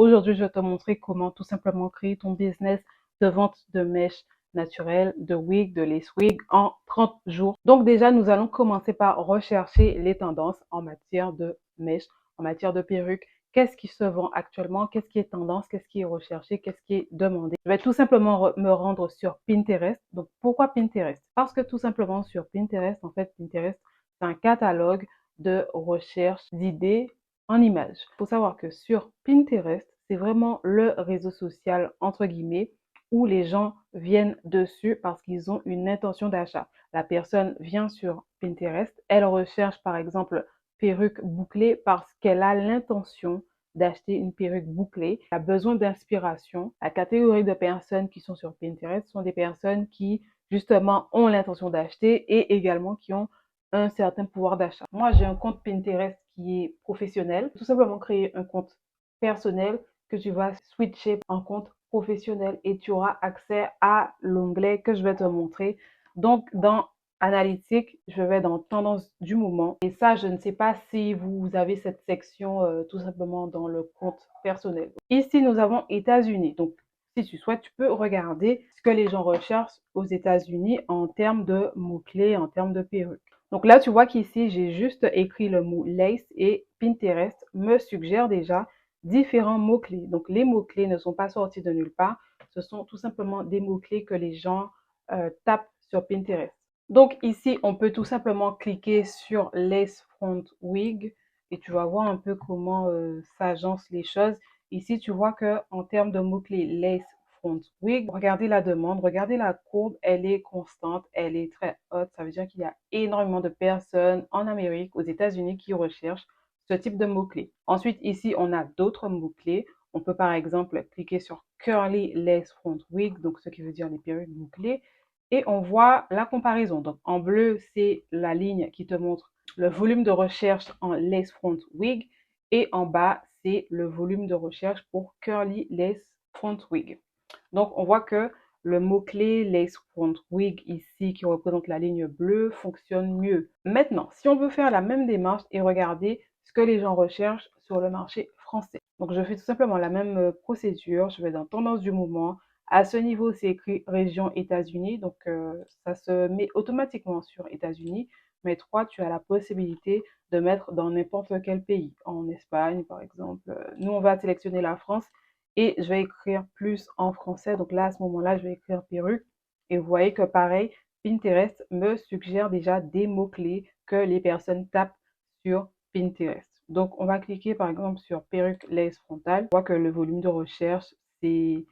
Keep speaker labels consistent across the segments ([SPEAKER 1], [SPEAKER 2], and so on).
[SPEAKER 1] aujourd'hui, je vais te montrer comment tout simplement créer ton business de vente de mèches naturelles, de wigs, de lace wig en 30 jours. Donc déjà, nous allons commencer par rechercher les tendances en matière de mèches, en matière de perruques. Qu'est-ce qui se vend actuellement? Qu'est-ce qui est tendance? Qu'est-ce qui est recherché? Qu'est-ce qui est demandé? Je vais tout simplement me rendre sur Pinterest. Donc pourquoi Pinterest? Parce que tout simplement sur Pinterest, en fait, Pinterest, c'est un catalogue de recherche d'idées en images. Il faut savoir que sur Pinterest, c'est vraiment le réseau social, entre guillemets, où les gens viennent dessus parce qu'ils ont une intention d'achat. La personne vient sur Pinterest, elle recherche par exemple perruque bouclée parce qu'elle a l'intention d'acheter une perruque bouclée, elle a besoin d'inspiration. La catégorie de personnes qui sont sur Pinterest sont des personnes qui justement ont l'intention d'acheter et également qui ont un certain pouvoir d'achat. Moi, j'ai un compte Pinterest qui est professionnel. Tout simplement créer un compte personnel que tu vas switcher en compte professionnel et tu auras accès à l'onglet que je vais te montrer. Donc, dans Analytique, je vais dans Tendance du moment. Et ça, je ne sais pas si vous avez cette section tout simplement dans le compte personnel. Ici, nous avons États-Unis. Donc, si tu souhaites, tu peux regarder ce que les gens recherchent aux États-Unis en termes de mots-clés, en termes de perruques. Donc là, tu vois qu'ici, j'ai juste écrit le mot lace et Pinterest me suggère déjà différents mots-clés. Donc, les mots-clés ne sont pas sortis de nulle part. Ce sont tout simplement des mots-clés que les gens tapent sur Pinterest. Donc, ici, on peut tout simplement cliquer sur lace front wig et tu vas voir un peu comment s'agencent les choses. Ici, tu vois que en termes de mots-clés lace front wig, regardez la demande, regardez la courbe, elle est constante, elle est très haute. Ça veut dire qu'il y a énormément de personnes en Amérique, aux États-Unis qui recherchent ce type de mots-clés. Ensuite, ici, on a d'autres mots-clés. On peut par exemple cliquer sur curly lace front wig, donc ce qui veut dire les perruques bouclées, et on voit la comparaison. Donc en bleu, c'est la ligne qui te montre le volume de recherche en lace front wig, et en bas, c'est le volume de recherche pour curly lace front wig. Donc on voit que le mot-clé lace front wig ici, qui représente la ligne bleue, fonctionne mieux. Maintenant, si on veut faire la même démarche et regarder ce que les gens recherchent sur le marché français. Donc, je fais tout simplement la même procédure. Je vais dans Tendance du moment. À ce niveau, c'est écrit région États-Unis. Donc, ça se met automatiquement sur États-Unis. Mais toi, tu as la possibilité de mettre dans n'importe quel pays. En Espagne, par exemple. Nous, on va sélectionner la France et je vais écrire plus en français. Donc là, à ce moment-là, je vais écrire perruque. Et vous voyez que pareil, Pinterest me suggère déjà des mots-clés que les personnes tapent sur Pinterest. Donc, on va cliquer par exemple sur perruque lace frontale. On voit que le volume de recherche, c'est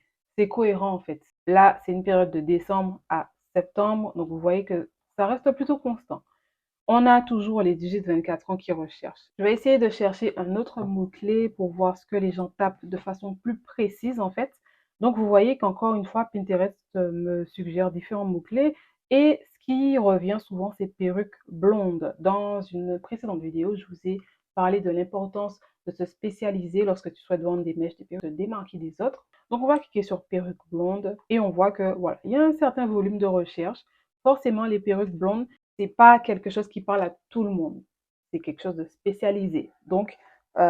[SPEAKER 1] cohérent en fait. Là, c'est une période de décembre à septembre. Donc, vous voyez que ça reste plutôt constant. On a toujours les 18-24 ans qui recherchent. Je vais essayer de chercher un autre mot-clé pour voir ce que les gens tapent de façon plus précise en fait. Donc, vous voyez qu'encore une fois, Pinterest me suggère différents mots-clés et ce qui revient souvent, c'est perruque blonde. Dans une précédente vidéo, je vous ai parlé de l'importance de se spécialiser lorsque tu souhaites vendre des mèches, des perruques, de démarquer des autres. Donc, on va cliquer sur perruque blonde et on voit que voilà, il y a un certain volume de recherche. Forcément, les perruques blondes, c'est pas quelque chose qui parle à tout le monde. C'est quelque chose de spécialisé. Donc,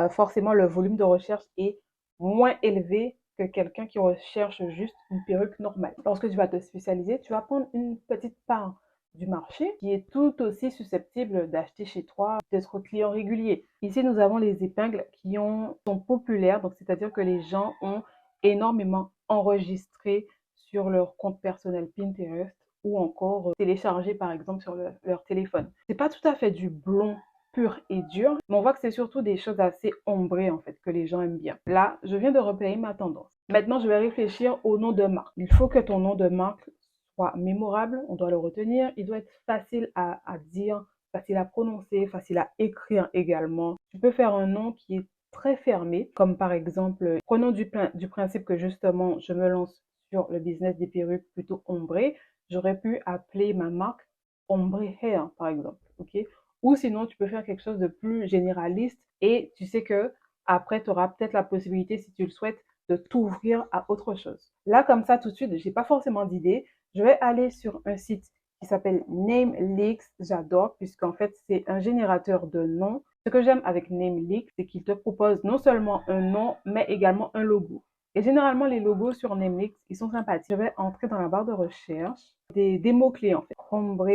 [SPEAKER 1] forcément, le volume de recherche est moins élevé que quelqu'un qui recherche juste une perruque normale. Lorsque tu vas te spécialiser, tu vas prendre une petite part du marché qui est tout aussi susceptible d'acheter chez toi, d'être client régulier. Ici, nous avons les épingles qui sont populaires, donc c'est-à-dire que les gens ont énormément enregistré sur leur compte personnel Pinterest ou encore télécharger par exemple sur leur téléphone. C'est pas tout à fait du blond pur et dur, mais on voit que c'est surtout des choses assez ombrées en fait que les gens aiment bien. Là, je viens de repérer ma tendance. Maintenant, je vais réfléchir au nom de marque. Il faut que ton nom de marque soit mémorable, on doit le retenir, il doit être facile à dire, facile à prononcer, facile à écrire également. Tu peux faire un nom qui est très fermé, comme par exemple, prenons du principe que justement, je me lance sur le business des perruques plutôt ombrées, j'aurais pu appeler ma marque Ombre Hair, par exemple, ok? Ou sinon, tu peux faire quelque chose de plus généraliste et tu sais que après, tu auras peut-être la possibilité, si tu le souhaites, de t'ouvrir à autre chose. Là, comme ça, tout de suite, j'ai pas forcément d'idée. Je vais aller sur un site qui s'appelle NameLeaks. J'adore puisqu'en fait, c'est un générateur de noms Ce que j'aime avec Namelyx, c'est qu'il te propose non seulement un nom, mais également un logo. Et généralement, les logos sur Namelyx, ils sont sympathiques. Je vais entrer dans la barre de recherche des mots-clés en fait. Ombre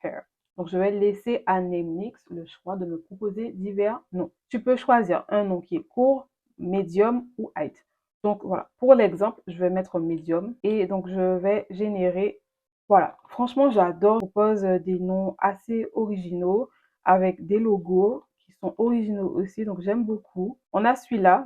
[SPEAKER 1] hair. Donc, je vais laisser à Namelyx le choix de me proposer divers noms. Tu peux choisir un nom qui est court, médium ou height. Donc, voilà. Pour l'exemple, je vais mettre médium et donc je vais générer. Voilà. Franchement, j'adore. Je propose des noms assez originaux avec des logos qui sont originaux aussi. Donc, j'aime beaucoup. On a celui-là.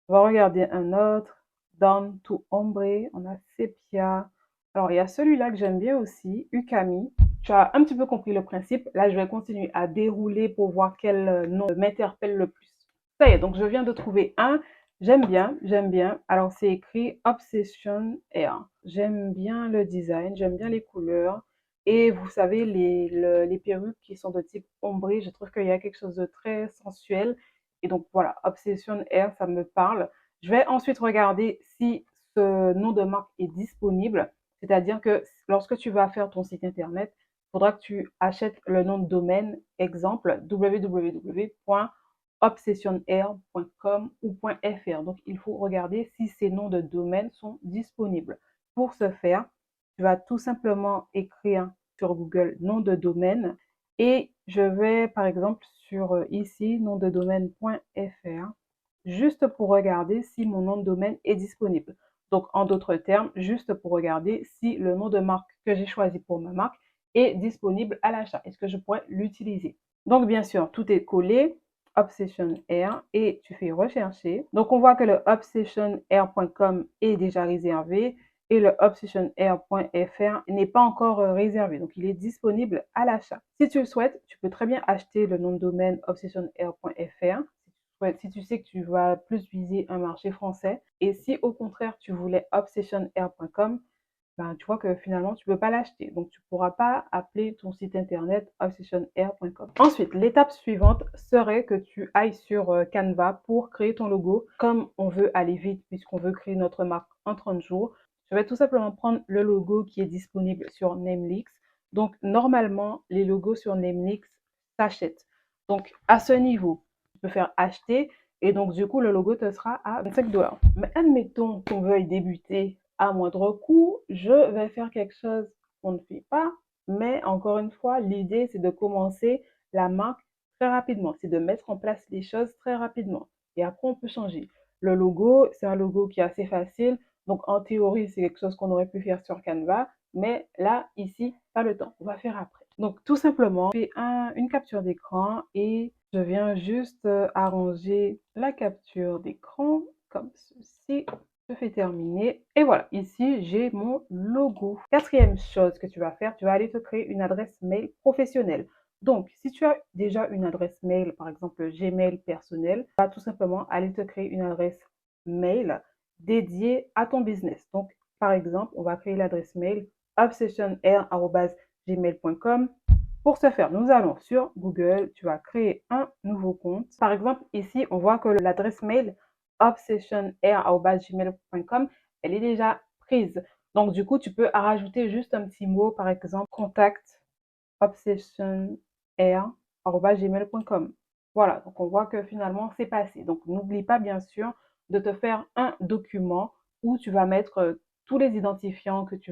[SPEAKER 1] On va regarder un autre. Down to Ombre. On a Sepia. Alors, il y a celui-là que j'aime bien aussi. Ukami. Tu as un petit peu compris le principe. Là, je vais continuer à dérouler pour voir quel nom m'interpelle le plus. Ça y est, donc je viens de trouver un. J'aime bien, j'aime bien. Alors, c'est écrit Obsession Air. J'aime bien le design, j'aime bien les couleurs. Et vous savez, les perruques qui sont de type ombré, je trouve qu'il y a quelque chose de très sensuel. Et donc, voilà, Obsession Air, ça me parle. Je vais ensuite regarder si ce nom de marque est disponible. C'est-à-dire que lorsque tu vas faire ton site internet, il faudra que tu achètes le nom de domaine, exemple, www.obsessionair.com ou .fr. Donc, il faut regarder si ces noms de domaine sont disponibles. Pour ce faire, tu vas tout simplement écrire sur Google nom de domaine et je vais, par exemple, sur ici, nom de domaine.fr, juste pour regarder si mon nom de domaine est disponible. Donc, en d'autres termes, juste pour regarder si le nom de marque que j'ai choisi pour ma marque est disponible à l'achat. Est-ce que je pourrais l'utiliser? Donc, bien sûr, tout est collé, Obsession Air, et tu fais rechercher. Donc, on voit que le obsessionair.com est déjà réservé et le obsessionair.fr n'est pas encore réservé. Donc, il est disponible à l'achat. Si tu le souhaites, tu peux très bien acheter le nom de domaine obsessionair.fr si tu sais que tu vas plus viser un marché français. Et si au contraire tu voulais obsessionair.com, ben, tu vois que finalement tu ne peux pas l'acheter. Donc tu ne pourras pas appeler ton site internet obsessionair.com. Ensuite, l'étape suivante serait que tu ailles sur Canva pour créer ton logo. Comme on veut aller vite puisqu'on veut créer notre marque en 30 jours, je vais tout simplement prendre le logo qui est disponible sur Namelyx. Donc normalement, les logos sur Namelyx s'achètent. Donc à ce niveau, tu peux faire acheter et donc du coup le logo te sera à 25 $. Mais admettons qu'on veuille débuter à moindre coût, je vais faire quelque chose qu'on ne fait pas, mais encore une fois, l'idée c'est de commencer la marque très rapidement, c'est de mettre en place les choses très rapidement. Et après, on peut changer. Le logo, c'est un logo qui est assez facile, donc en théorie, c'est quelque chose qu'on aurait pu faire sur Canva, mais là, ici, pas le temps, on va faire après. Donc tout simplement, je fais une capture d'écran et je viens juste arranger la capture d'écran comme ceci. Je fais terminer. Et voilà, ici, j'ai mon logo. Quatrième chose que tu vas faire, tu vas aller te créer une adresse mail professionnelle. Donc, si tu as déjà une adresse mail, par exemple Gmail personnel, tu vas tout simplement aller te créer une adresse mail dédiée à ton business. Donc, par exemple, on va créer l'adresse mail obsessionair@gmail.com. Pour ce faire, nous allons sur Google, tu vas créer un nouveau compte. Par exemple, ici, on voit que l'adresse mail obsessionair@gmail.com, elle est déjà prise. Donc, du coup, tu peux rajouter juste un petit mot, par exemple, contact obsessionair@gmail.com. Voilà, donc on voit que finalement, c'est passé. Donc, n'oublie pas, bien sûr, de te faire un document où tu vas mettre tous les identifiants que tu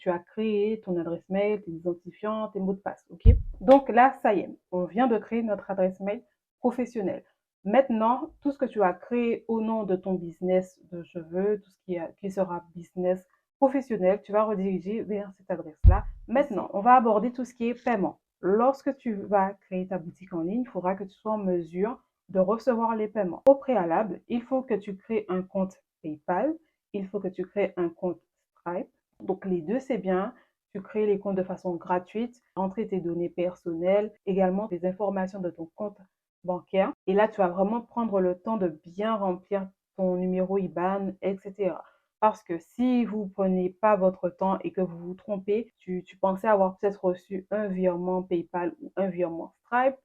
[SPEAKER 1] as créés, ton adresse mail, tes identifiants, tes mots de passe, ok? Donc là, ça y est, on vient de créer notre adresse mail professionnelle. Maintenant, tout ce que tu as créé au nom de ton business de cheveux, tout ce qui sera business professionnel, tu vas rediriger vers cette adresse-là. Maintenant, on va aborder tout ce qui est paiement. Lorsque tu vas créer ta boutique en ligne, il faudra que tu sois en mesure de recevoir les paiements. Au préalable, il faut que tu crées un compte PayPal, il faut que tu crées un compte Stripe. Donc les deux, c'est bien. Tu crées les comptes de façon gratuite, rentrer tes données personnelles, également tes informations de ton compte bancaire. Et là, tu vas vraiment prendre le temps de bien remplir ton numéro IBAN, etc. Parce que si vous ne prenez pas votre temps et que vous vous trompez, tu pensais avoir peut-être reçu un virement PayPal ou un virement Stripe.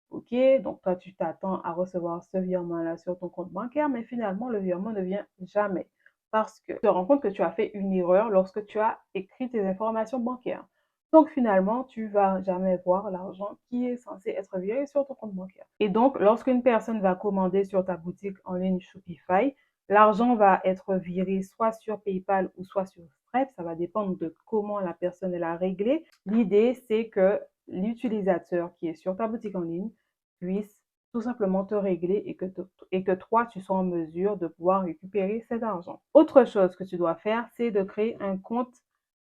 [SPEAKER 1] Ok, donc toi, tu t'attends à recevoir ce virement-là sur ton compte bancaire, mais finalement, le virement ne vient jamais parce que tu te rends compte que tu as fait une erreur lorsque tu as écrit tes informations bancaires. Donc finalement, tu vas jamais voir l'argent qui est censé être viré sur ton compte bancaire. Et donc, lorsqu'une personne va commander sur ta boutique en ligne Shopify, l'argent va être viré soit sur PayPal ou soit sur Stripe. Ça va dépendre de comment la personne l'a réglé. L'idée, c'est que l'utilisateur qui est sur ta boutique en ligne puisse tout simplement te régler et que toi, tu sois en mesure de pouvoir récupérer cet argent. Autre chose que tu dois faire, c'est de créer un compte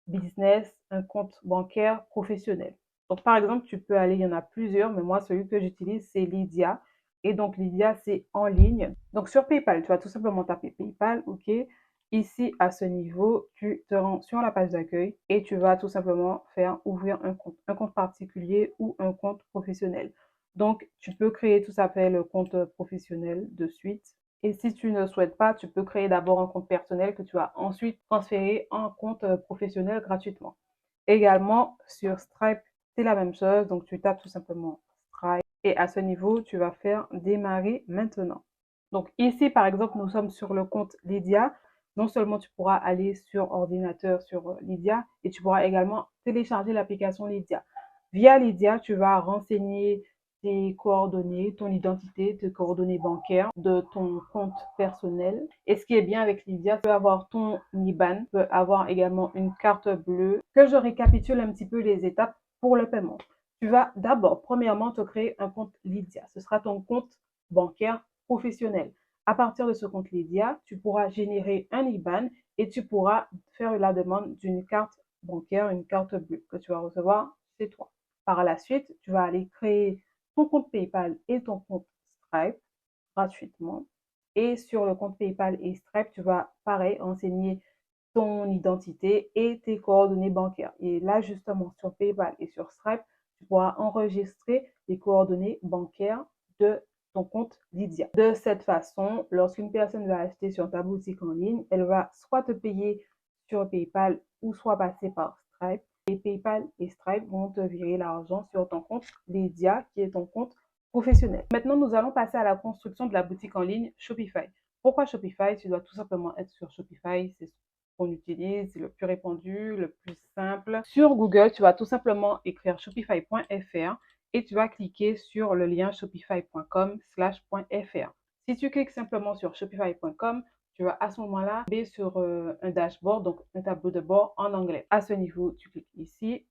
[SPEAKER 1] business, un compte bancaire professionnel. Donc, par exemple, tu peux aller, il y en a plusieurs, mais moi, celui que j'utilise, c'est Lydia. Et donc, Lydia, c'est en ligne. Donc, sur PayPal, tu vas tout simplement taper PayPal, OK. Ici, à ce niveau, tu te rends sur la page d'accueil et tu vas tout simplement faire ouvrir un compte particulier ou un compte professionnel. Donc, tu peux créer tout ça s'appelle le compte professionnel de suite. Et si tu ne souhaites pas, tu peux créer d'abord un compte personnel que tu vas ensuite transférer en compte professionnel gratuitement. Également, sur Stripe, c'est la même chose. Donc, tu tapes tout simplement Stripe et à ce niveau, tu vas faire démarrer maintenant. Donc, ici, par exemple, nous sommes sur le compte Lydia. Non seulement tu pourras aller sur ordinateur sur Lydia et tu pourras également télécharger l'application Lydia. Via Lydia, tu vas renseigner tes coordonnées, ton identité, tes coordonnées bancaires de ton compte personnel. Et ce qui est bien avec Lydia, tu peux avoir ton IBAN, tu peux avoir également une carte bleue. Que je récapitule un petit peu les étapes pour le paiement. Tu vas d'abord, premièrement, te créer un compte Lydia. Ce sera ton compte bancaire professionnel. À partir de ce compte Lydia, tu pourras générer un IBAN et tu pourras faire la demande d'une carte bancaire, une carte bleue que tu vas recevoir chez toi. Par la suite, tu vas aller créer ton compte PayPal et ton compte Stripe gratuitement. Et sur le compte PayPal et Stripe, tu vas pareil enseigner ton identité et tes coordonnées bancaires. Et là, justement, sur PayPal et sur Stripe, tu pourras enregistrer les coordonnées bancaires de ton compte Lydia. De cette façon, lorsqu'une personne va acheter sur ta boutique en ligne, elle va soit te payer sur PayPal ou soit passer par Stripe. Et PayPal et Stripe vont te virer l'argent sur ton compte Lydia, qui est ton compte professionnel. Maintenant, nous allons passer à la construction de la boutique en ligne Shopify. Pourquoi Shopify? Tu dois tout simplement être sur Shopify, c'est ce qu'on utilise, c'est le plus répandu, le plus simple. Sur Google, tu vas tout simplement écrire shopify.fr et tu vas cliquer sur le lien shopify.com/.fr. Si tu cliques simplement sur shopify.com, tu vas à ce moment-là tomber sur un dashboard, donc un tableau de bord en anglais. À ce niveau, tu cliques ici,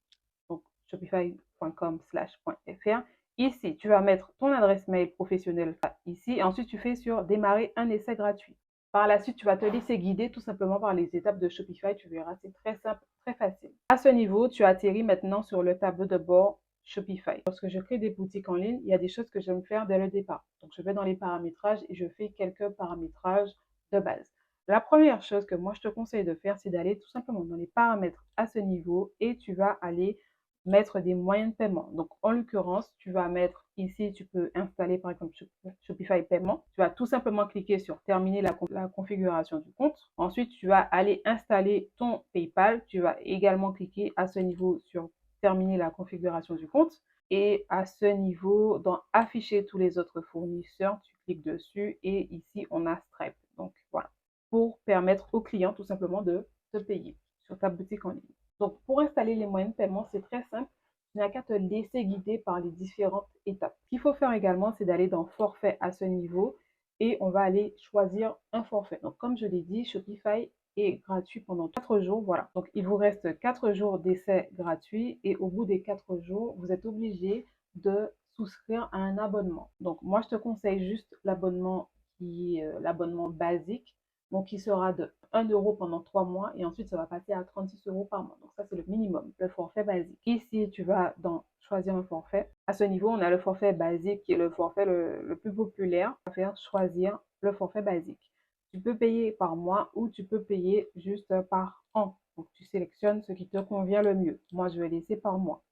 [SPEAKER 1] donc shopify.com/.fr. Ici, tu vas mettre ton adresse mail professionnelle ici et ensuite tu fais sur démarrer un essai gratuit. Par la suite, tu vas te laisser guider tout simplement par les étapes de Shopify. Tu verras, c'est très simple, très facile. À ce niveau, tu atterris maintenant sur le tableau de bord Shopify. Lorsque je crée des boutiques en ligne, il y a des choses que j'aime faire dès le départ. Donc, je vais dans les paramétrages et je fais quelques paramétrages de base. La première chose que moi, je te conseille de faire, c'est d'aller tout simplement dans les paramètres à ce niveau et tu vas aller mettre des moyens de paiement. Donc, en l'occurrence, tu vas mettre ici, tu peux installer par exemple Shopify Paiement. Tu vas tout simplement cliquer sur terminer la configuration du compte. Ensuite, tu vas aller installer ton PayPal. Tu vas également cliquer à ce niveau sur terminer la configuration du compte. Et à ce niveau, dans afficher tous les autres fournisseurs, tu cliques dessus et ici, on a Stripe. Donc, voilà, pour permettre au client tout simplement de te payer sur ta boutique en ligne. Donc, pour installer les moyens de paiement, c'est très simple. Tu n'as qu'à te laisser guider par les différentes étapes. Ce qu'il faut faire également, c'est d'aller dans forfait à ce niveau et on va aller choisir un forfait. Donc, comme je l'ai dit, Shopify est gratuit pendant 4 jours. Voilà. Donc, il vous reste 4 jours d'essai gratuit et au bout des 4 jours, vous êtes obligé de souscrire à un abonnement. Donc, moi, je te conseille juste l'abonnement qui est l'abonnement basique, donc qui sera de 1 euro pendant 3 mois et ensuite ça va passer à 36 euros par mois. Donc ça, c'est le minimum, le forfait basique. Ici, tu vas dans choisir un forfait. À ce niveau, on a le forfait basique qui est le forfait le plus populaire. On va faire choisir le forfait basique. Tu peux payer par mois ou tu peux payer juste par an. Donc tu sélectionnes ce qui te convient le mieux. Moi, je vais laisser par mois.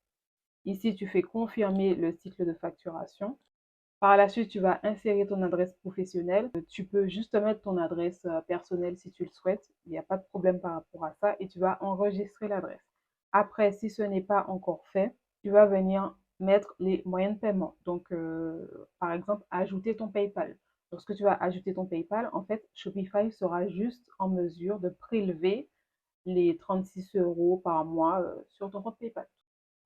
[SPEAKER 1] Ici, tu fais confirmer le cycle de facturation. Par la suite, tu vas insérer ton adresse professionnelle. Tu peux juste mettre ton adresse personnelle si tu le souhaites. Il n'y a pas de problème par rapport à ça et tu vas enregistrer l'adresse. Après, si ce n'est pas encore fait, tu vas venir mettre les moyens de paiement. Donc, par exemple, ajouter ton PayPal. Lorsque tu vas ajouter ton PayPal, en fait, Shopify sera juste en mesure de prélever les 36 euros par mois sur ton compte PayPal.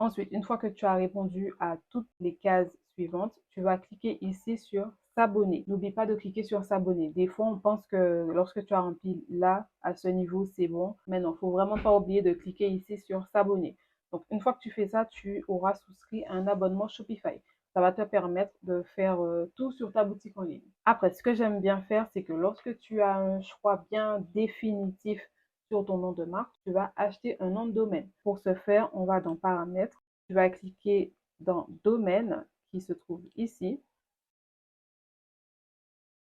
[SPEAKER 1] Ensuite, une fois que tu as répondu à toutes les cases suivantes, tu vas cliquer ici sur s'abonner. N'oublie pas de cliquer sur s'abonner. Des fois, on pense que lorsque tu as rempli là, à ce niveau, c'est bon. Mais non, il ne faut vraiment pas oublier de cliquer ici sur s'abonner. Donc, une fois que tu fais ça, tu auras souscrit un abonnement Shopify. Ça va te permettre de faire tout sur ta boutique en ligne. Après, ce que j'aime bien faire, c'est que lorsque tu as un choix bien définitif sur ton nom de marque, tu vas acheter un nom de domaine. Pour ce faire, on va dans Paramètres. Tu vas cliquer dans Domaine qui se trouve ici.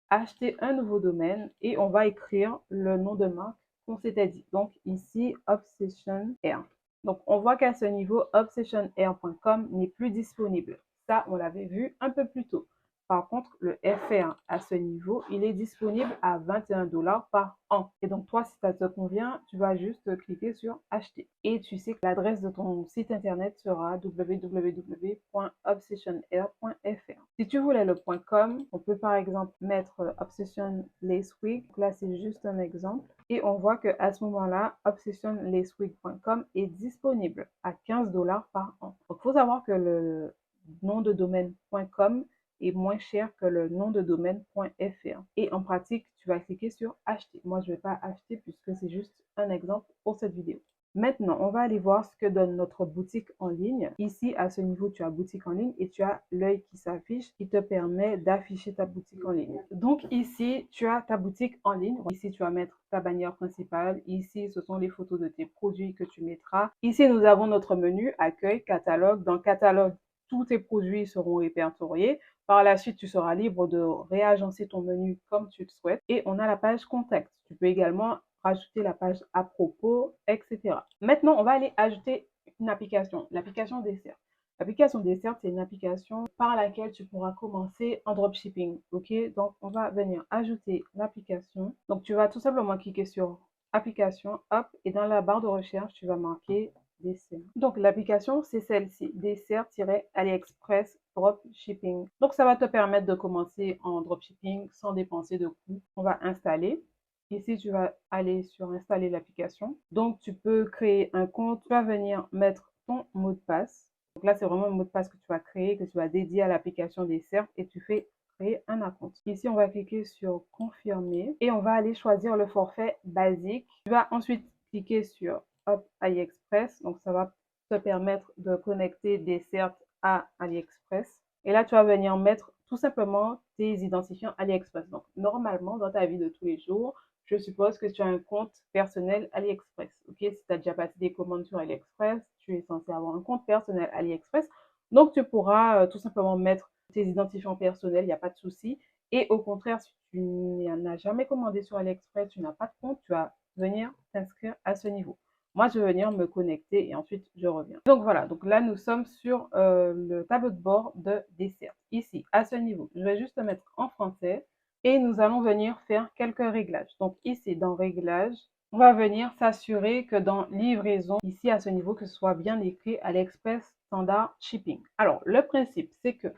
[SPEAKER 1] Acheter un nouveau domaine et on va écrire le nom de marque qu'on s'était dit. Donc ici, Obsession Air. Donc on voit qu'à ce niveau, obsessionair.com n'est plus disponible. Ça, on l'avait vu un peu plus tôt. Par contre, le FR à ce niveau, il est disponible à 21 $ par an. Et donc, toi, si ça te convient, tu vas juste cliquer sur acheter. Et tu sais que l'adresse de ton site internet sera www.obsessionair.fr. Si tu voulais le .com, on peut par exemple mettre Obsession Lace Wig. Là, c'est juste un exemple. Et on voit qu'à ce moment-là, obsessionlacewig.com est disponible à 15 $ par an. Donc, il faut savoir que le nom de domaine .com est moins cher que le nom de domaine .fr. Et en pratique, tu vas cliquer sur acheter. Moi, je ne vais pas acheter puisque c'est juste un exemple pour cette vidéo. Maintenant, on va aller voir ce que donne notre boutique en ligne. Ici, à ce niveau, tu as boutique en ligne et tu as l'œil qui s'affiche qui te permet d'afficher ta boutique en ligne. Donc ici, tu as ta boutique en ligne. Ici, tu vas mettre ta bannière principale. Ici, ce sont les photos de tes produits que tu mettras. Ici, nous avons notre menu accueil, catalogue. Dans le catalogue, tous tes produits seront répertoriés. Par la suite, tu seras libre de réagencer ton menu comme tu le souhaites. Et on a la page contact. Tu peux également rajouter la page à propos, etc. Maintenant, on va aller ajouter une application, l'application Dessert. L'application Dessert, c'est une application par laquelle tu pourras commencer en dropshipping. Ok, donc on va venir ajouter l'application. Donc tu vas tout simplement cliquer sur application, hop, et dans la barre de recherche, tu vas marquer Dessert. Donc l'application, c'est celle-ci, Dessert-AliExpress Dropshipping. Donc ça va te permettre de commencer en dropshipping sans dépenser de coûts. On va installer. Ici, tu vas aller sur installer l'application. Donc, tu peux créer un compte. Tu vas venir mettre ton mot de passe. Donc là, c'est vraiment un mot de passe que tu vas créer, que tu vas dédier à l'application Dessert et tu fais créer un compte. Ici, on va cliquer sur confirmer et on va aller choisir le forfait basique. Tu vas ensuite cliquer sur Hop AliExpress. Donc, ça va te permettre de connecter Dessert à AliExpress. Et là, tu vas venir mettre tout simplement tes identifiants AliExpress. Donc, normalement, dans ta vie de tous les jours, je suppose que tu as un compte personnel AliExpress. Ok, si tu as déjà passé des commandes sur AliExpress, tu es censé avoir un compte personnel AliExpress. Donc, tu pourras tout simplement mettre tes identifiants personnels, il n'y a pas de souci. Et au contraire, si tu n'as jamais commandé sur AliExpress, tu n'as pas de compte, tu vas venir t'inscrire à ce niveau. Moi, je vais venir me connecter et ensuite, je reviens. Donc voilà, donc là, nous sommes sur le tableau de bord de Dessert. Ici, à ce niveau, je vais juste le mettre en français et nous allons venir faire quelques réglages. Donc ici, dans Réglages, on va venir s'assurer que dans Livraison, ici à ce niveau, que ce soit bien écrit AliExpress Standard Shipping. Alors, le principe, c'est que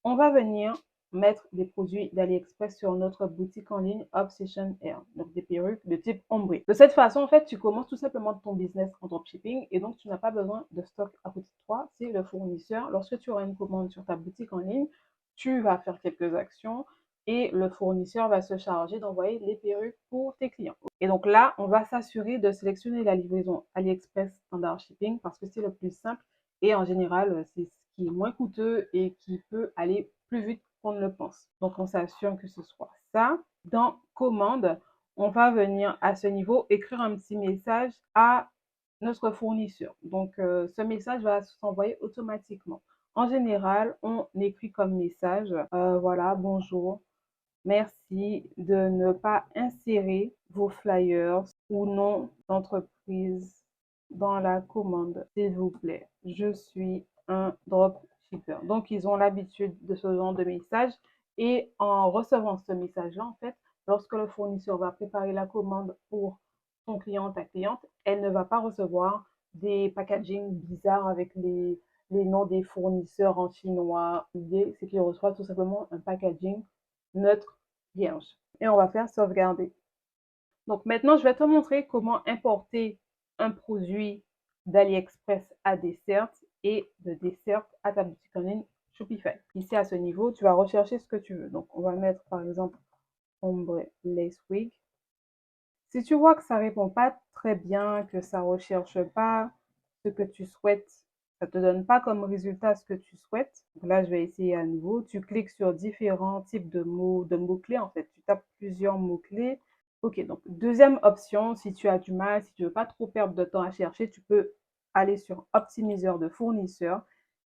[SPEAKER 1] on va venir mettre des produits d'AliExpress sur notre boutique en ligne Obsession Air, donc des perruques de type ombré. De cette façon, en fait, tu commences tout simplement ton business en dropshipping et donc tu n'as pas besoin de stock à côté de toi. C'est le fournisseur. Lorsque tu auras une commande sur ta boutique en ligne, tu vas faire quelques actions et le fournisseur va se charger d'envoyer les perruques pour tes clients. Et donc là, on va s'assurer de sélectionner la livraison AliExpress Standard Shipping parce que c'est le plus simple et en général, c'est ce qui est moins coûteux et qui peut aller plus vite qu'on ne le pense. Donc, on s'assure que ce soit ça. Dans commande, on va venir à ce niveau écrire un petit message à notre fournisseur. Donc, ce message va s'envoyer automatiquement. En général, on écrit comme message, voilà, bonjour, merci de ne pas insérer vos flyers ou noms d'entreprise dans la commande, s'il vous plaît. Je suis un dropshipper. Donc, ils ont l'habitude de ce genre de message. Et en recevant ce message-là, en fait, lorsque le fournisseur va préparer la commande pour son client, ta cliente, elle ne va pas recevoir des packaging bizarres avec les noms des fournisseurs en chinois. L'idée, c'est qu'il reçoit tout simplement un packaging neutre, vierge. Et on va faire sauvegarder. Donc maintenant, je vais te montrer comment importer un produit d'AliExpress à Dessert et de dessert à ta boutique en ligne Shopify. Ici, à ce niveau, tu vas rechercher ce que tu veux. Donc, on va mettre par exemple ombre lace wig. Si tu vois que ça répond pas très bien, que ça recherche pas ce que tu souhaites, ça te donne pas comme résultat ce que tu souhaites. Donc là, je vais essayer à nouveau. Tu cliques sur différents types de mots-clés en fait. Tu tapes plusieurs mots-clés. Ok, donc deuxième option, si tu as du mal, si tu veux pas trop perdre de temps à chercher, tu peux aller sur optimiseur de fournisseurs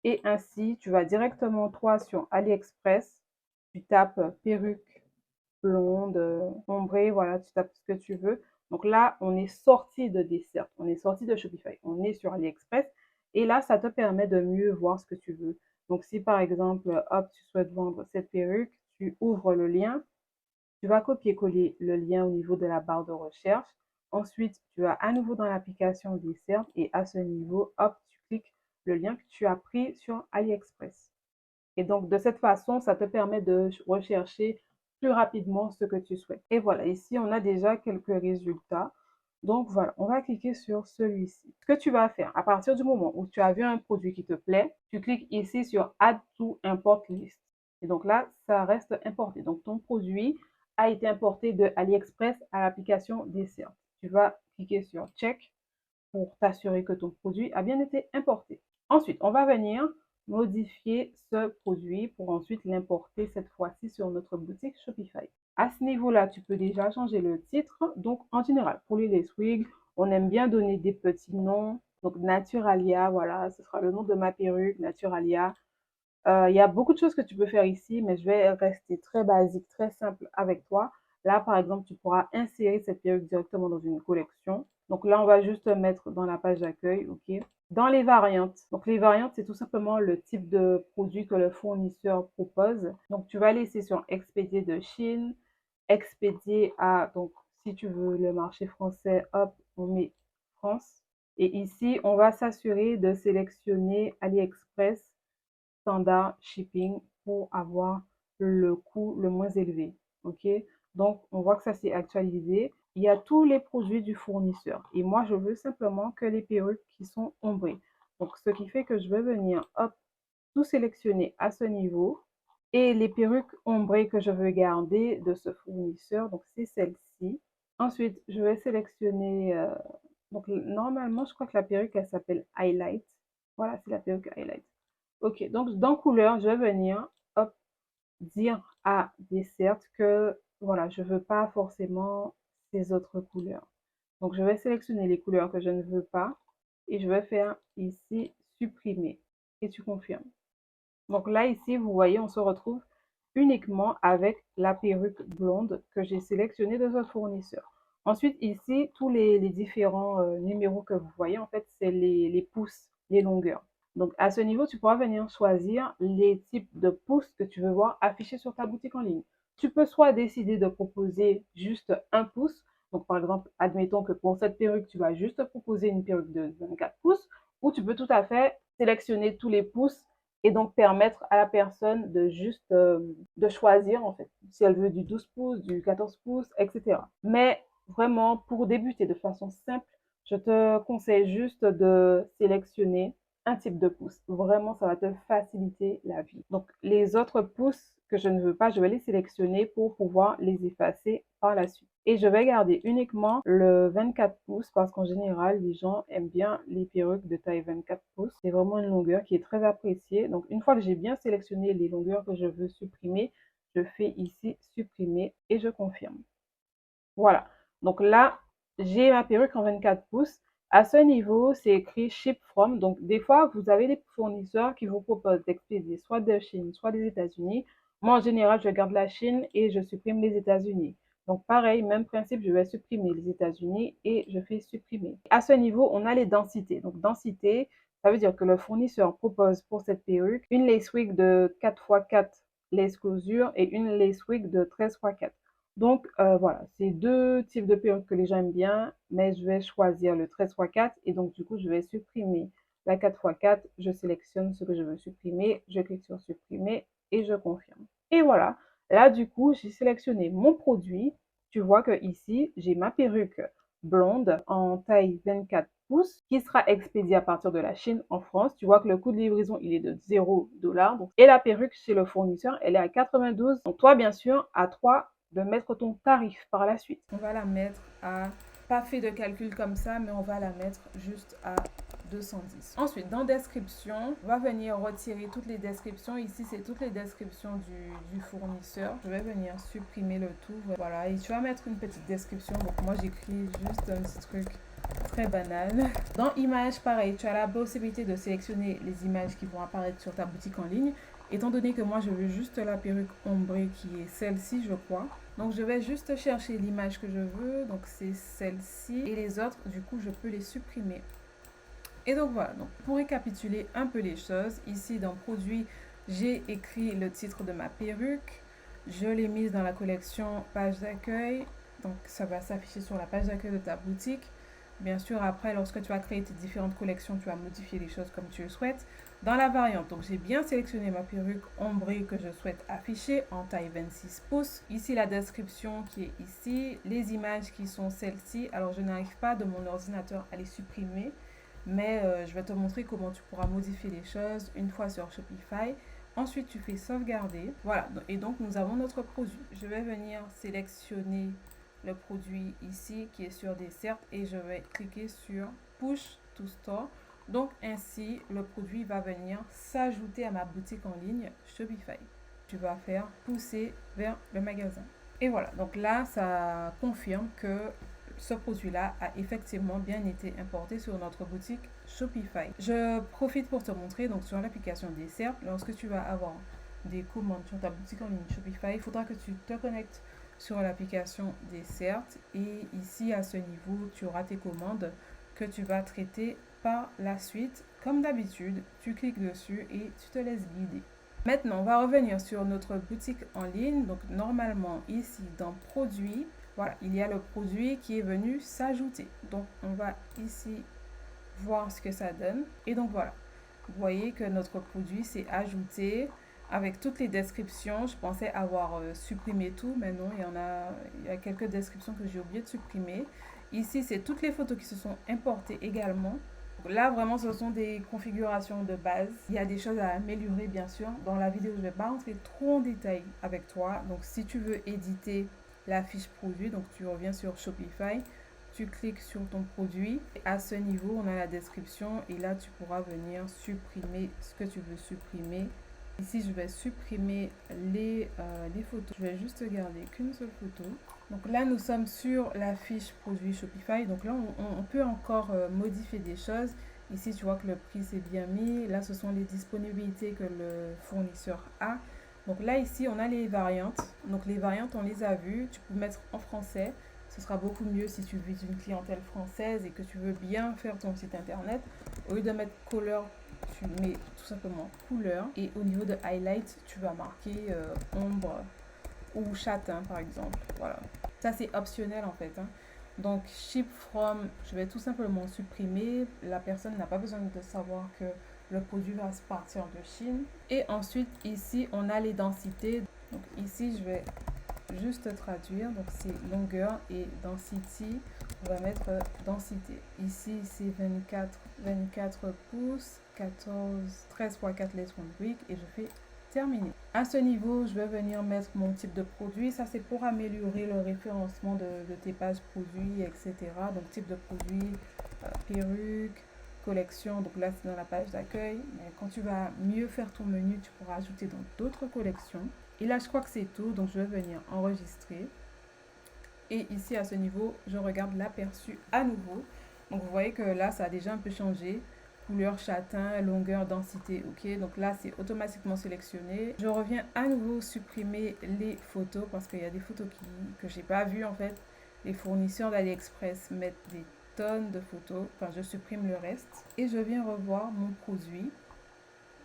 [SPEAKER 1] et ainsi tu vas directement toi sur AliExpress, tu tapes perruque blonde, ombrée, voilà, tu tapes ce que tu veux. Donc là, on est sorti de Dessert, on est sorti de Shopify, on est sur AliExpress et là, ça te permet de mieux voir ce que tu veux. Donc si par exemple, hop, tu souhaites vendre cette perruque, tu ouvres le lien, tu vas copier-coller le lien au niveau de la barre de recherche. Ensuite, tu vas à nouveau dans l'application Dessert et à ce niveau, hop, tu cliques le lien que tu as pris sur AliExpress. Et donc, de cette façon, ça te permet de rechercher plus rapidement ce que tu souhaites. Et voilà, ici, on a déjà quelques résultats. Donc, voilà, on va cliquer sur celui-ci. Ce que tu vas faire, à partir du moment où tu as vu un produit qui te plaît, tu cliques ici sur Add to Import List. Et donc là, ça reste importé. Donc, ton produit a été importé de AliExpress à l'application Dessert. Tu vas cliquer sur Check pour t'assurer que ton produit a bien été importé. Ensuite, on va venir modifier ce produit pour ensuite l'importer cette fois-ci sur notre boutique Shopify. À ce niveau-là, tu peux déjà changer le titre. Donc, en général, pour les lace wigs, on aime bien donner des petits noms. Donc, Naturalia, voilà, ce sera le nom de ma perruque, Naturalia. Il y a beaucoup de choses que tu peux faire ici, mais je vais rester très basique, très simple avec toi. Là, par exemple, tu pourras insérer cette perruque directement dans une collection. Donc là, on va juste mettre dans la page d'accueil, ok. Dans les variantes. Donc les variantes, c'est tout simplement le type de produit que le fournisseur propose. Donc tu vas laisser sur expédier de Chine, expédier à, donc si tu veux le marché français, hop, on met France. Et ici, on va s'assurer de sélectionner AliExpress standard shipping pour avoir le coût le moins élevé. Ok, donc on voit que ça s'est actualisé. Il y a tous les produits du fournisseur et moi je veux simplement que les perruques qui sont ombrées. Donc ce qui fait que je vais venir hop tout sélectionner à ce niveau et les perruques ombrées que je veux garder de ce fournisseur, donc c'est celle-ci. Ensuite je vais sélectionner donc normalement je crois que la perruque elle s'appelle highlight. Voilà, c'est la perruque highlight. Ok, donc dans couleur, je vais venir hop, dire à Dessert que voilà, je veux pas forcément ces autres couleurs. Donc je vais sélectionner les couleurs que je ne veux pas et je vais faire ici supprimer et tu confirmes. Donc là ici, vous voyez, on se retrouve uniquement avec la perruque blonde que j'ai sélectionnée de votre fournisseur. Ensuite ici, tous les différents numéros que vous voyez, en fait, c'est les pouces, les longueurs. Donc, à ce niveau, tu pourras venir choisir les types de pouces que tu veux voir affichés sur ta boutique en ligne. Tu peux soit décider de proposer juste un pouce. Donc, par exemple, admettons que pour cette perruque, tu vas juste proposer une perruque de 24 pouces, ou tu peux tout à fait sélectionner tous les pouces et donc permettre à la personne de juste de choisir en fait si elle veut du 12 pouces, du 14 pouces, etc. Mais vraiment, pour débuter de façon simple, je te conseille juste de sélectionner un type de pouce. Vraiment, ça va te faciliter la vie. Donc, les autres pouces que je ne veux pas, je vais les sélectionner pour pouvoir les effacer par la suite. Et je vais garder uniquement le 24 pouces parce qu'en général, les gens aiment bien les perruques de taille 24 pouces. C'est vraiment une longueur qui est très appréciée. Donc, une fois que j'ai bien sélectionné les longueurs que je veux supprimer, je fais ici supprimer et je confirme. Voilà. Donc là, j'ai ma perruque en 24 pouces. À ce niveau, c'est écrit Ship From. Donc, des fois, vous avez des fournisseurs qui vous proposent d'expédier soit de Chine, soit des États-Unis. Moi, en général, je garde la Chine et je supprime les États-Unis. Donc, pareil, même principe, je vais supprimer les États-Unis et je fais supprimer. À ce niveau, on a les densités. Donc, densité, ça veut dire que le fournisseur propose pour cette perruque une lace wig de 4x4 lace closure et une lace wig de 13x4. Donc, voilà, c'est deux types de perruques que les gens aiment bien, mais je vais choisir le 13x4 et donc du coup, je vais supprimer la 4x4. Je sélectionne ce que je veux supprimer, je clique sur supprimer et je confirme. Et voilà, là du coup, j'ai sélectionné mon produit. Tu vois que ici, j'ai ma perruque blonde en taille 24 pouces qui sera expédiée à partir de la Chine en France. Tu vois que le coût de livraison, il est de 0 $. Et la perruque chez le fournisseur, elle est à 92. Donc toi, bien sûr, à toi de mettre ton tarif par la suite. On va la mettre à, pas fait de calcul comme ça, mais on va la mettre juste à 210. Ensuite, dans description, on va venir retirer toutes les descriptions. Ici, c'est toutes les descriptions du fournisseur. Je vais venir supprimer le tout. Voilà, et tu vas mettre une petite description. Donc, moi, j'écris juste un petit truc très banal. Dans images, pareil, tu as la possibilité de sélectionner les images qui vont apparaître sur ta boutique en ligne. Étant donné que moi, je veux juste la perruque ombrée qui est celle-ci, je crois. Donc, je vais juste chercher l'image que je veux. Donc, c'est celle-ci. Et les autres, du coup, je peux les supprimer. Et donc voilà, donc pour récapituler un peu les choses, ici dans produit, j'ai écrit le titre de ma perruque, je l'ai mise dans la collection page d'accueil, donc ça va s'afficher sur la page d'accueil de ta boutique. Bien sûr, après, lorsque tu vas créer tes différentes collections, tu vas modifier les choses comme tu le souhaites. Dans la variante, donc j'ai bien sélectionné ma perruque ombrée que je souhaite afficher en taille 26 pouces. Ici, la description qui est ici, les images qui sont celles-ci. Alors, je n'arrive pas de mon ordinateur à les supprimer, mais je vais te montrer comment tu pourras modifier les choses une fois sur Shopify. Ensuite, tu fais sauvegarder. Voilà, et donc nous avons notre produit. Je vais venir sélectionner le produit ici qui est sur Dessert et je vais cliquer sur Push to Store. Donc ainsi, le produit va venir s'ajouter à ma boutique en ligne Shopify. Tu vas faire pousser vers le magasin. Et voilà, donc là, ça confirme que ce produit-là a effectivement bien été importé sur notre boutique Shopify. Je profite pour te montrer, donc sur l'application Dessert, lorsque tu vas avoir des commandes sur ta boutique en ligne Shopify, il faudra que tu te connectes sur l'application Dessert et ici à ce niveau, tu auras tes commandes que tu vas traiter par la suite. Comme d'habitude, tu cliques dessus et tu te laisses guider. Maintenant, on va revenir sur notre boutique en ligne. Donc, normalement, ici, dans Produits, voilà, il y a le produit qui est venu s'ajouter. Donc, on va ici voir ce que ça donne. Et donc, voilà. Vous voyez que notre produit s'est ajouté avec toutes les descriptions. Je pensais avoir supprimé tout, mais non, il y a quelques descriptions que j'ai oublié de supprimer. Ici, c'est toutes les photos qui se sont importées également. Là, vraiment, ce sont des configurations de base. Il y a des choses à améliorer, bien sûr. Dans la vidéo, je ne vais pas rentrer trop en détail avec toi. Donc, si tu veux éditer la fiche produit, donc tu reviens sur Shopify, tu cliques sur ton produit. À ce niveau, on a la description et là, tu pourras venir supprimer ce que tu veux supprimer. Ici, je vais supprimer les photos. Je vais juste garder qu'une seule photo. Donc là, nous sommes sur la fiche produit Shopify. Donc là, on peut encore modifier des choses. Ici, tu vois que le prix s'est bien mis. Là, ce sont les disponibilités que le fournisseur a. Donc là, ici, on a les variantes. Donc les variantes, on les a vues. Tu peux mettre en français. Ce sera beaucoup mieux si tu vises une clientèle française et que tu veux bien faire ton site internet. Au lieu de mettre couleur, tu mets tout simplement couleur. Et au niveau de highlight, tu vas marquer ombre ou châtain par exemple. Voilà. Ça c'est optionnel en fait. Donc ship from, je vais tout simplement supprimer. La personne n'a pas besoin de savoir que le produit va partir de Chine. Et ensuite ici on a les densités. Donc ici je vais juste traduire. Donc c'est longueur et density. On va mettre densité. Ici c'est 24 pouces, 13 x 4 lettres Greek et je fais terminé. À ce niveau, je vais venir mettre mon type de produit. Ça, c'est pour améliorer le référencement de tes pages produits, etc. Donc, type de produit, perruque, collection. Donc là, c'est dans la page d'accueil. Mais quand tu vas mieux faire ton menu, tu pourras ajouter dans d'autres collections. Et là, je crois que c'est tout. Donc, je vais venir enregistrer. Et ici, à ce niveau, je regarde l'aperçu à nouveau. Donc, vous voyez que là, ça a déjà un peu changé. Couleur châtain, longueur, densité, ok. Donc là, c'est automatiquement sélectionné. Je reviens à nouveau supprimer les photos parce qu'il y a des photos que j'ai pas vues en fait. Les fournisseurs d'AliExpress mettent des tonnes de photos. Enfin, je supprime le reste. Et je viens revoir mon produit.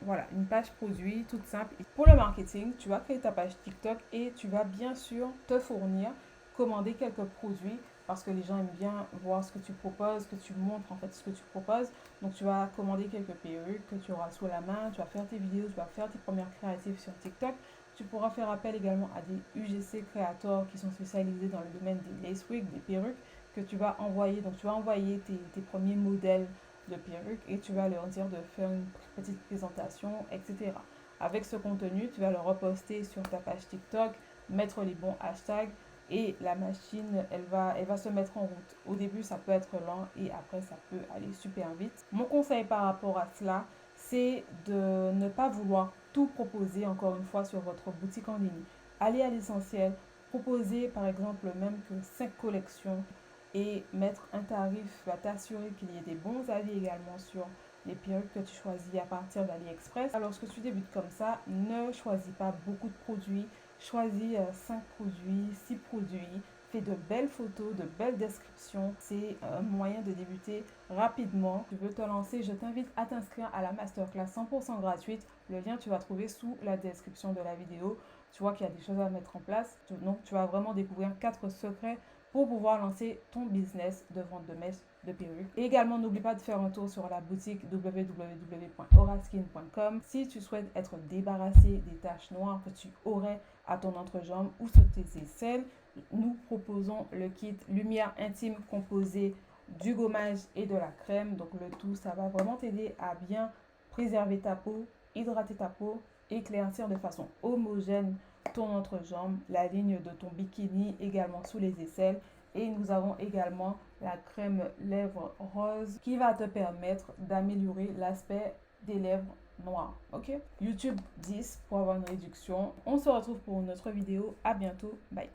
[SPEAKER 1] Voilà, une page produit toute simple. Pour le marketing, tu vas créer ta page TikTok et tu vas bien sûr te fournir, commander quelques produits parce que les gens aiment bien voir ce que tu proposes, que tu montres en fait ce que tu proposes. Donc tu vas commander quelques perruques que tu auras sous la main, tu vas faire tes vidéos, tu vas faire tes premières créatives sur TikTok. Tu pourras faire appel également à des UGC créateurs qui sont spécialisés dans le domaine des lace wigs, des perruques, que tu vas envoyer. Donc, tu vas envoyer tes premiers modèles de perruques et tu vas leur dire de faire une petite présentation, etc. Avec ce contenu, tu vas le reposter sur ta page TikTok, mettre les bons hashtags et la machine, elle va se mettre en route. Au début, ça peut être lent et après, ça peut aller super vite. Mon conseil par rapport à cela, c'est de ne pas vouloir tout proposer encore une fois sur votre boutique en ligne. Allez à l'essentiel, proposer par exemple même que 5 collections et mettre un tarif va t'assurer qu'il y ait des bons avis également sur les perruques que tu choisis à partir d'AliExpress. Alors, lorsque tu débutes comme ça, ne choisis pas beaucoup de produits. Choisis 5 produits, 6 produits. Fais de belles photos, de belles descriptions. C'est un moyen de débuter rapidement. Tu veux te lancer, je t'invite à t'inscrire à la masterclass 100% gratuite. Le lien, tu vas trouver sous la description de la vidéo. Tu vois qu'il y a des choses à mettre en place. Donc, tu vas vraiment découvrir 4 secrets pour pouvoir lancer ton business de vente de mèches de perruques. Et également, n'oublie pas de faire un tour sur la boutique www.auraskin.com si tu souhaites être débarrassé des taches noires que tu aurais à ton entrejambe ou sur tes aisselles. Nous proposons le kit lumière intime composé du gommage et de la crème. Donc le tout, ça va vraiment t'aider à bien préserver ta peau, hydrater ta peau, éclaircir de façon homogène ton entrejambe, la ligne de ton bikini également sous les aisselles. Et nous avons également la crème lèvres rose qui va te permettre d'améliorer l'aspect des lèvres noires. Ok? YouTube 10 pour avoir une réduction. On se retrouve pour une autre vidéo. À bientôt. Bye.